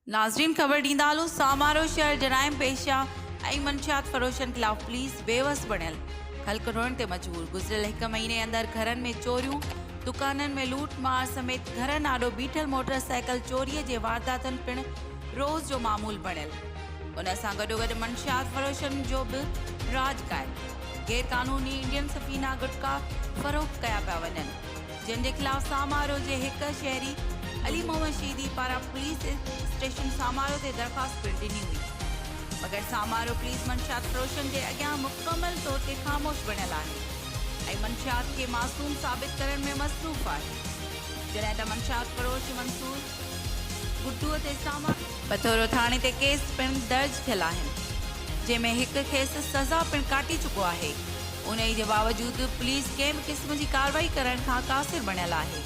नाज़रीन ख़बर ॾींदा हलूं सामारो शहर जराइम पेशा ऐं मंशियात फ़रोशनि ख़िलाफ़ पुलिस बेवस बणियल ख़ल्क़ रोइण ते मजबूर। गुज़िरियल 1 महीने अंदर घरनि में चोरियूं, दुकाननि में लूट मार समेत घरनि आॾो बीठल मोटरसाइकिल चोरीअ जे वारदातुनि पिणु रोज़ जो मामूल बणियल। उन सां गॾोगॾु मंशियात फ़रोशनि जो बि राज क़ाइमु। गैर क़ानूनी इंडियन सफ़ीना गुटका फ़रोख़्त कया पिया वञनि, जिन जे ख़िलाफ़ सामारो जे हिक शहरी अली मोहम्मद शीदी पारां पुलिस स्टेशन सामारो ते दरख़्वास्त पिणु ॾिनी हुई, मगर सामारो पुलिस मंशियात फ़रोशनि जे अॻियां मुकमल तौर ते ख़ामोश बणियल आहे ऐं मंशियात खे मासूम साबित करण में मसरूफ़ आहे। जॾहिं त मंशियात फ़रोश मंसूर गुड्डूअ ते पथोरो थाणे ते केस पिणु दर्ज थियल आहिनि, जंहिंमें हिक खेसि सज़ा पिणु काटी चुको आहे। उन जे बावजूदि पुलिस कंहिं बि क़िस्म जी कार्रवाई करण खां क़ासिर बणियल आहे।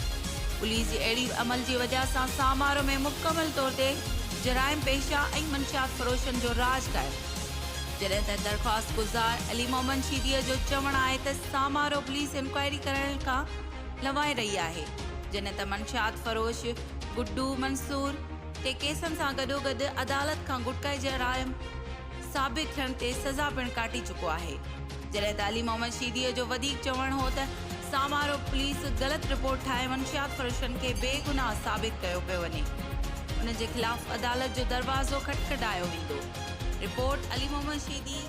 पुलिस जी अहिड़ी अमल जी वजह सां सामारो में मुकमल तौर ते जराइम पेशा ऐं मंशियात फ़रोशनि जो राज क़ाइमु। जॾहिं त दरख़्वास्त गुज़ार अली मोहम्मद शीदीअ जो चवणु आहे त सामारो पुलिस इंक्वायरी करण खां लवाए रही आहे, जॾहिं त मंशियात फ़रोश गुड्डू मंसूर ते केसनि सां गॾोगॾु अदालत खां गुटका जराइम साबित थियण ते सज़ा पिणु काटी चुको आहे। जॾहिं त अली मोहम्मद शीदीअ जो वधीक चवणु हो त सामारो पुलिस ग़लति रिपोर्ट ठाहे मंशियात फ़रोशनि खे बेगुनाह साबित कयो पियो वञे। उन जे ख़िलाफ़ अदालत जो दरवाज़ो खटखटायो वेंदो। रिपोर्ट अली मोहम्मद शीदी।